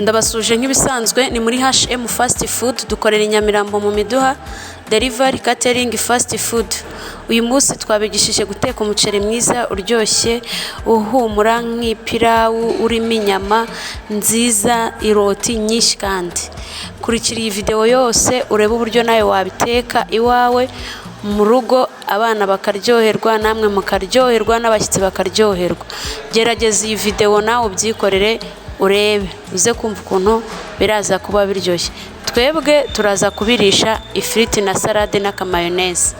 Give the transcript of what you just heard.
Ndabasuje nk'ibisanzwe ni muri HM Fast Food dukorera Inyamirambo mu Miduha Delivery Catering Fast Food. Uyu munsi twabigishije guteka umuceri mwiza uryoshye uhumura nk'ipilau urimo inyama nziza iroti nyinshi kandi. Kurikira iyi video yose urebe uburyo nawe wabiteka iwawe mu rugo abana bakaryoherwa namwe mukaryoherwa n'abashyitsi bakaryoherwa. Gerageza iyi video nawe ubyikorere urebe uze kumva ukuntu biraza kuba biryoshye. Twebwe turaza kubirisha ifiriti na salade n'akamayoneze.